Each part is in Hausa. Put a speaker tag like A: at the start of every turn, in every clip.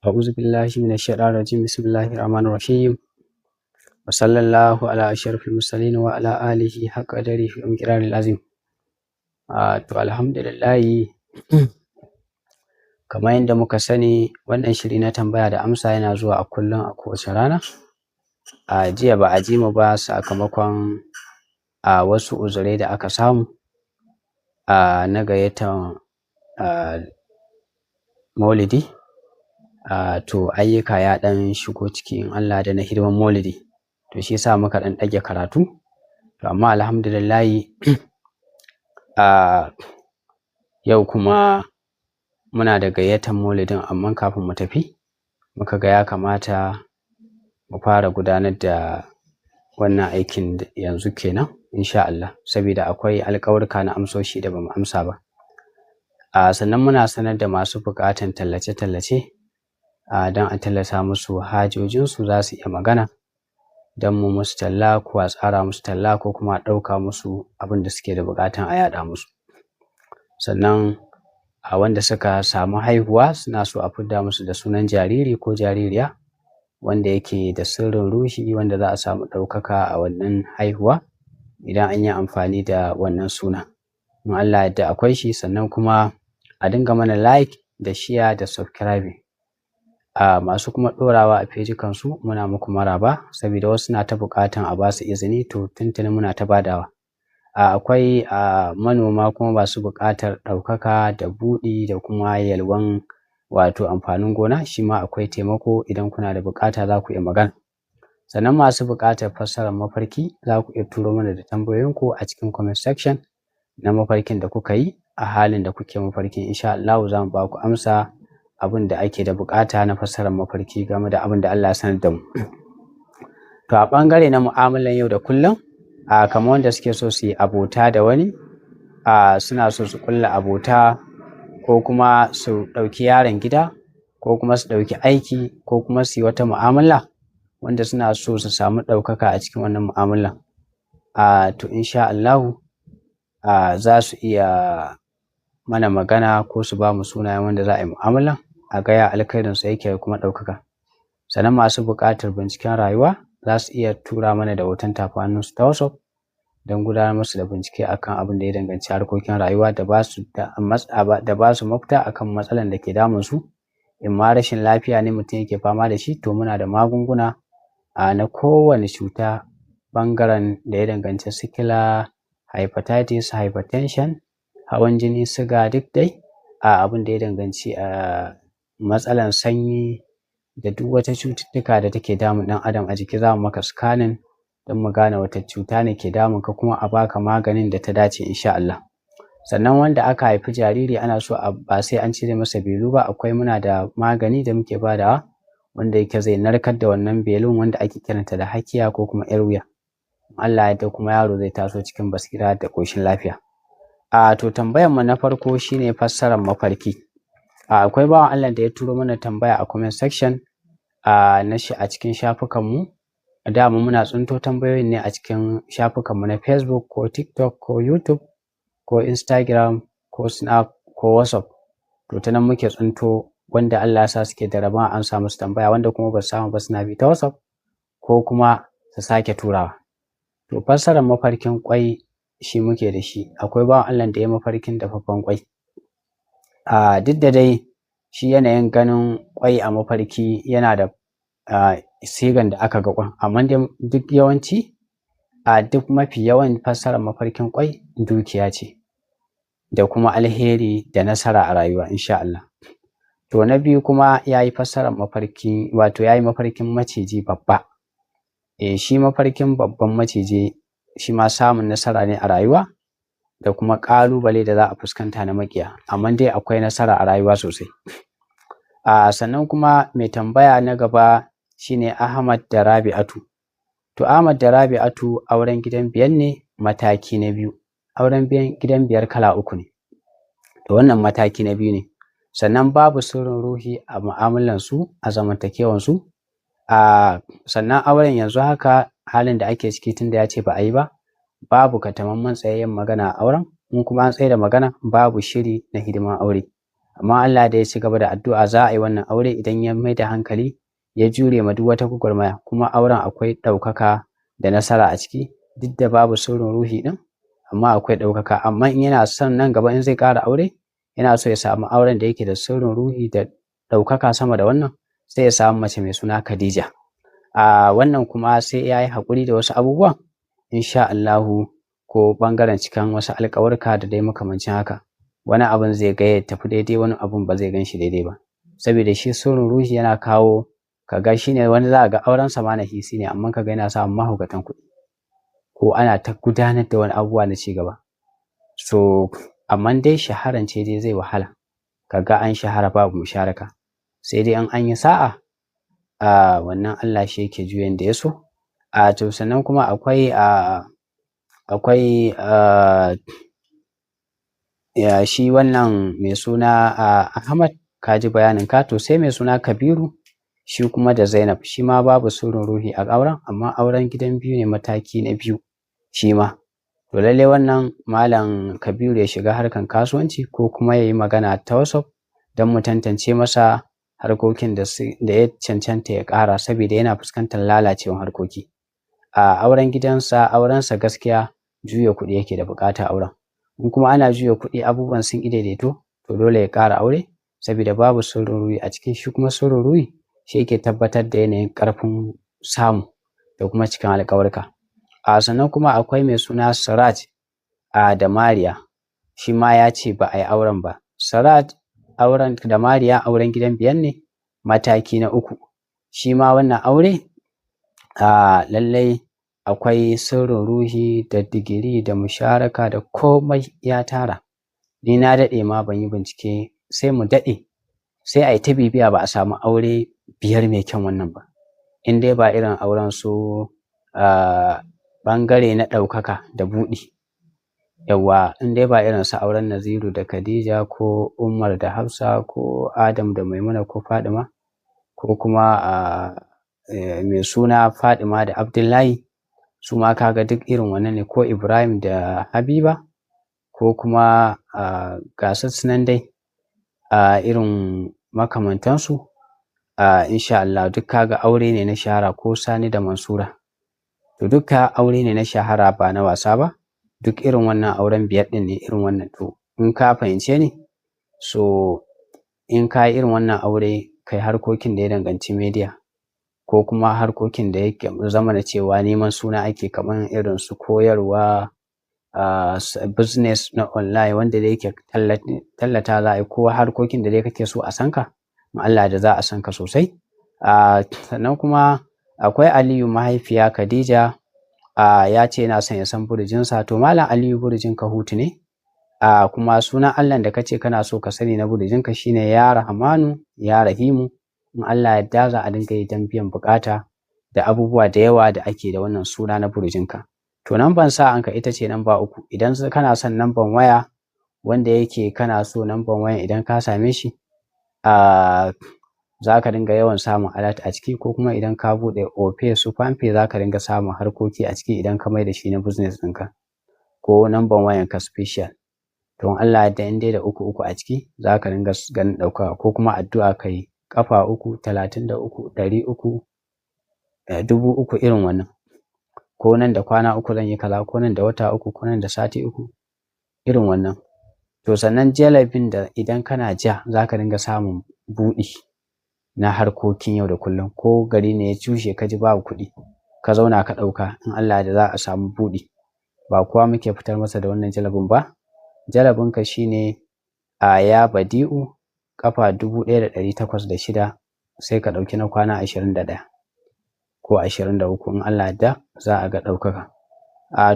A: أعوذ بالله من الشيطان الرجيم بسم الله الرحمن الرحيم وصلى الله على أشرف المرسلين وعلى آله حق قدره ومقداره العظيم. To alhamdulillahi kamar yadda muka sani wannan shiri na tambaya da amsa yana zuwa a kullum a kowace rana. A jiya ba a ji mu ba sakamakon wasu uzurai da aka samu na gayyatar maulidi. To ayyuka ya ɗan shigo cikin Allah da na hidiman maulidi, to shi yasa muka ɗan ɗage karatu. To amma alhamdulillahi yau kuma muna da gayyatar maulidin, amma kafin mu tafi muka ga ya kamata mu fara gudanar da wannan aikin yanzu kenan insha Allah, saboda akwai alƙawarka na amsoshi da bamu amsa ba. Sannan muna sanar da masu buƙatan tallace-tallace don a tallata musu hajojinsu, za su iya magana don mu musu talla ko a tsara musu talla ko kuma a ɗauka musu abin da suke da buƙatan a yaɗa musu. Sannan wanda suka samu haihuwa suna so a fidda musu da sunan jariri ko jaririya wanda yake da sirrin ruhi, wanda za a samu ɗaukaka a wannan haihuwa idan an yi amfani da wannan suna. In Allah yadda akwai shi. Sannan kuma a dinga mana like da share da subscribing. Masu kuma ɗorawa a fejikansu muna muku maraba, saboda wasu na ta buƙatan a basu izini, to tuntuni muna ta badawa. Akwai manoma kuma masu buƙatar ɗaukaka da buɗi da kuma yalwan wato amfanin gona, shi ma akwai taimako. Idan kuna da buƙata za ku iya magana. Sannan masu buƙatar fassarar mafarki za ku iya turo mana da tambayoyinku a cikin comment section na mafarkin da kuka yi a halin da kuke mafarkin. Insha Allah za mu ba ku amsa abin da ake da buƙata na fassarar mafarki game da abin da Allah ya sanar da mu. To a ɓangare na mu'amalan yau da kullum, kamar wanda suke so su yi abota da wani, suna so su ƙulla abota ko kuma su ɗauki yaron gida ko kuma su ɗauki aiki ko kuma su yi wata mu'amala wanda suna so su samu ɗaukaka a cikin wannan mu'amalan. To insha Allah za su iya mana magana ko su ba mu sunayen wanda za a yi mu'amalan, a gaya alkhairinsa yake kuma ɗaukaka. Sannan masu buƙatar binciken rayuwa za su iya tura mana da hoton tafin hannunsu ta WhatsApp don gudanar musu da bincike akan abin da ya danganci harkokin rayuwa da ba su mafita akan matsalan da ke damun su. In ma rashin lafiya ne mutum yake fama da shi, to muna da magunguna na kowane cuta, ɓangaren da ya danganci sikila, hepatitis, hypertension, hawan jini, siga, duk dai abin da ya danganci matsalan sanyi da duk wata cututtuka da take damun ɗan adam a jiki, za mu maka scanning don mu gane wata cuta ne ke damun ka, kuma a baka maganin da ta dace insha Allah. Sannan wanda aka haifi jariri ana so ba sai an cire masa belu ba, muna da magani da muke badawa wanda yake zai narkar da wannan belun, wanda ake kiranta da hakiya ko kuma yar wuya. Allah yadda kuma yaro zai taso cikin basira da ƙoshin lafiya. To tambayan mu na farko shine fassarar mafarki. Akwai bawan Allah da ya turo mana tambaya a comment section na shi a cikin shafukanmu. Dama muna tsinto tambayoyin ne a cikin shafukanmu na Facebook ko TikTok ko YouTube ko Instagram ko Snap ko WhatsApp. To ta nan muke tsinto wanda Allah ya sa suke da rabon an samu su tambaya, wanda kuma ba su samu ba suna bi ta WhatsApp ko kuma su sake turawa. To fassarar mafarkin ƙwai shi muke da shi. Akwai bawan Allah da ya mafarkin dafaffen ƙwai. Duk da dai shi yanayin ganin ƙwai a mafarki yana da sigan da aka ga ƙwan, amma dai duk yawanci duk mafi yawan fassarar mafarkin ƙwai dukiya ce da kuma alheri da nasara a rayuwa insha Allah. To na biyu kuma ya yi fassarar mafarki, wato ya yi mafarkin maciji babba. Shi mafarkin babban maciji shi ma samun nasara ne a rayuwa da kuma ƙalubale da za a fuskanta na maƙiya, amma dai akwai nasara a rayuwa sosai. Sannan kuma mai tambaya na gaba shine Ahmad da Rabi'atu. To Ahmad da Rabi'atu auren gidan biyar ne, mataki na biyu. Auren gidan biyar kala uku ne, to wannan mataki na biyu ne. Sannan babu sirrin ruhi a mu'amalansu, a zamantakewansu. Sannan auren yanzu haka halin da ake ciki, tunda ya ce ba a yi ba, babu katamamman tsayayyen magana a auren. In kuma an tsaye da magana, babu shiri na hidiman aure. amma Allah da ya ci gaba da addu'a za a yi wannan aure idan ya mai da hankali ya jure ma duk wata gwagwarmaya, kuma auren akwai ɗaukaka da nasara a ciki duk da babu sirrin ruhi ɗin, amma akwai ɗaukaka. Amma in yana son nan gaba in zai ƙara aure yana so ya samu auren da yake da sirrin ruhi da ɗaukaka sama da wannan, sai ya samu mace mai suna Khadija. Wannan kuma sai ya yi haƙuri da wasu abubuwan insha Allahu, ko ɓangaren cikan wasu alƙawarka da dai makamancin haka, wani abun zai ga ya tafi daidai, wani abun ba zai gan shi daidai ba, saboda shi sirrin ruhi yana kawo kaga shi ne wani za a ga auren sa ma nahisi ne amma kaga yana samun mahaukatan kuɗi, ko ana ta gudanar da wani abubuwa na cigaba. So amma dai shaharan ce dai zai wahala kaga an shahara babu musharaka, sai dai in an yi sa'a wannan Allah shi yake juyan da ya so. To sannan kuma akwai shi wannan mai suna Ahmad, ka ji bayanin ka. To sai mai suna Kabiru shi kuma da Zainab, shi ma babu sirrin ruhi a auren, amma auren gidan biyu ne mataki na biyu shi ma. To lallai wannan Malam Kabiru ya shiga harkan kasuwanci ko kuma ya yi magana ta WhatsApp don mu tantance masa harkokin da ya cancanta ya ƙara, saboda yana fuskantar lalacewar harkoki. Auren gidansa, aurensa gaskiya juya kuɗi yake da buƙata auren. In kuma ana juya kuɗi abubuwan sun ƙi daidaito, to dole ya ƙara aure saboda babu sirrin ruhi a cikin shi, kuma sirrin ruhi shi yake tabbatar da yanayin ƙarfin samu da kuma cikin alƙawarka. Sannan kuma akwai mai suna Siraj da Mariya, shi ma ya ce ba a yi auren ba. Siraj auren da Mariya auren gidan biyar ne mataki na uku, shi ma wannan aure lallai akwai sirrin ruhi da digiri da musharaka da komai ya tara. Ni na daɗe ma ban yi bincike, sai mu daɗe sai a yi ta bibiya ba a samu aure biyar mai kyan wannan ba, in dai ba irin auren su ɓangare na ɗaukaka da buɗi. Yawwa, in dai ba irin su auren Naziru da Khadija ko Umar da Hafsa ko Adam da Maimuna ko Fadima, ko kuma mai suna Fadima da Abdullahi, su ma kaga duk irin wannan ne, ko Ibrahim da Habiba, ko kuma gasar sunan dai irin makamantansu. Insha Allah duk kaga aure ne na shahara, ko Sani da Mansura, to duka aure ne na shahara ba na wasa ba. Duk irin wannan auren biyar ɗin ne irin wannan. To in ka fahimce ni, so in ka yi irin wannan aure kai harkokin da ya danganci media, ko kuma harkokin da yake zama da cewa neman suna ake, kamar irin su koyarwa, business na online wanda da yake tallata za a yi, ko harkokin da dai kake so a san ka, Allah da za a san ka sosai. Sannan kuma akwai Aliyu mahaifiya Khadija, ya ce yana son ya san burjinsa. To Malam Aliyu burjinka Hutu ne, kuma sunan Allah da kace kana so ka sani na burjinka shine ya Rahmanu ya Rahimu. In Allah yadda za a dinga yi don biyan bukata da abubuwa da yawa da ake da wannan suna na burjinka. To namban sa'anka ita ce namba 3. Idan kana son namban waya wanda yake kana so namban waya idan ka same shi za ka dinga yawan samun alert a ciki, ko kuma idan ka buɗe Opay su Palmpay za ka dinga samun harkoki a ciki idan ka mai da shi na business ɗinka, ko namban wayanka special. To Allah yadda in dai da 3 a ciki za ka dinga ganin ɗauka, ko kuma addu'a kai ƙafa 3, 33, 300, 3000 irin wannan, ko nan da kwana 3 zan yi kaza, ko nan da wata 3, ko nan da sati 3 irin wannan. To sannan jalabin da idan kana ja za ka dinga samun buɗi na harkokin yau da kullum, ko gari ne ya cushe ka ji babu kuɗi ka zauna ka ɗauka, in Allah da za a samu buɗi. Ba kowa muke fitar masa da wannan jalabin ba. Jalabinka shine ya Badi'u ƙafa 1806, sai ka ɗauki na kwana 21 ko 23, in Allah da za a ga ɗaukaka.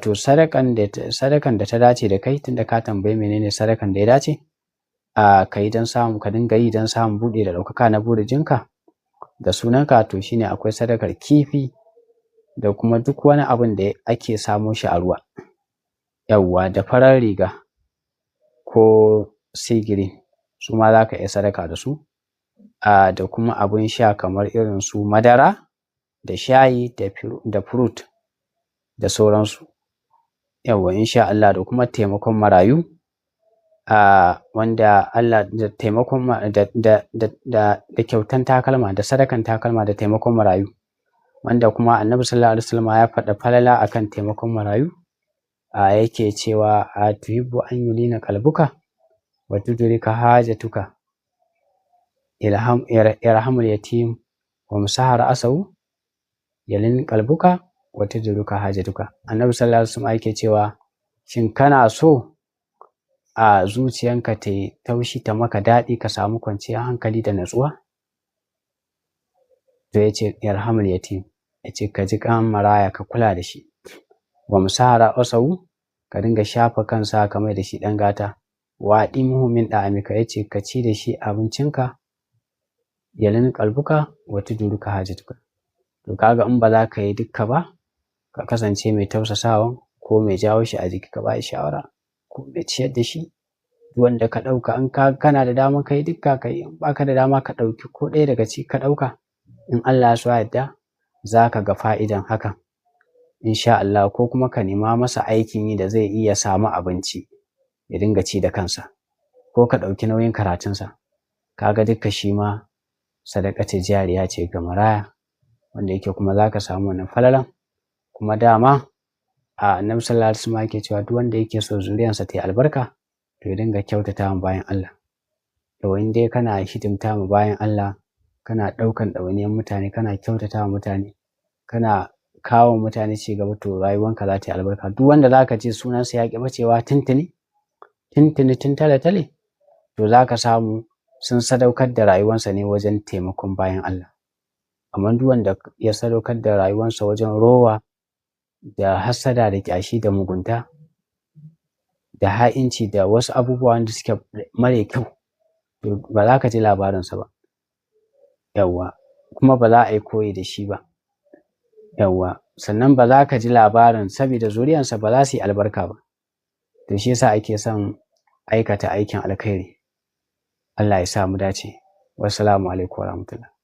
A: To sadakan da ta dace da kai, tunda ka tambayi menene sadakan da ya dace ka yi don samu, ka dinga yi don samun buɗe da ɗaukaka na burjinka da sunanka, to shine akwai sadakar kifi da kuma duk wani abin da ake samo shi a ruwa. Yawwa, da farar riga ko sigiri su ma za ka iya sadaka da su, da kuma abin sha kamar irin su madara da shayi da fruit da sauransu. Yawwa insha Allah, da kuma taimakon marayu wanda Allah da taimakon da kyautan takalma da sadakan takalma da taimakon marayu, wanda kuma annabi sallallahu alaihi wasallam ya faɗa falala akan taimakon marayu, yake cewa a tuhibbu an yulina qalbuka wa tudrika hajatuka irhamul yatim wa musahar asahu yalin qalbuka wa tudrika hajatuka. Annabi sallallahu alaihi wasallam yake cewa shin kana so a zuciyanka ta yi taushi ta maka daɗi ka samu kwanciyar hankali da natsuwa? To ya ce yarhamul yatim, ya ce ka ji kan maraya ka kula da shi, wa musahara asahu ka dinga shafa kansa ka mai da shi ɗan gata, wa ɗimuhu min ɗa'amika, ya ce ka ci da shi abincinka, yalin qalbuka wa tudrika hajatuka. To kaga in ba za ka yi dukka ba, ka kasance mai tausasawa ko mai jawo shi a jiki ka ba shi shawara ko mai ciyar da shi, wanda ka ɗauka in kana da dama ka yi dukka ka yi, in ba ka da dama ka ɗauki ko ɗaya daga ciki ka ɗauka, in Allah ya so ya yarda za ka ga fa'idan hakan insha Allah, ko kuma ka nema masa aikin yi da zai iya samu abinci ya dinga ci da kansa, ko ka ɗauki nauyin karatunsa, kaga dukka shi ma sadaqatul jariya ce ga maraya, wanda yake kuma za ka samu wannan falalan. Kuma dama annabi sallallahu alaihi wasallam yake cewa duk wanda yake so zuriyarsa ta yi albarka to ya dinga kyautata ma bayan Allah. To in dai kana hidimta ma bayan Allah, kana ɗaukan ɗawainiyar mutane, kana kyautata wa mutane, kana kawo mutane ci gaba, to rayuwanka za ta yi albarka. Duk wanda za ka ce sunansa ya ƙi bacewa tun tale-tale, to za ka samu sun sadaukar da rayuwansa ne wajen taimakon bayan Allah. Amma duk wanda ya sadaukar da rayuwansa wajen rowa da hassada da ƙyashi da mugunta da ha'inci da wasu abubuwa wanda suke mara kyau, to ba za ka ji labarinsa ba. Yawwa, kuma ba za a yi koyi da shi ba. Yawwa, sannan ba za ka ji labarin saboda zuriyarsa ba za su yi albarka ba. To shi yasa ake son aikata aikin alkhairi. Allah ya sa mu dace. Wassalamu alaikum warahmatullahi.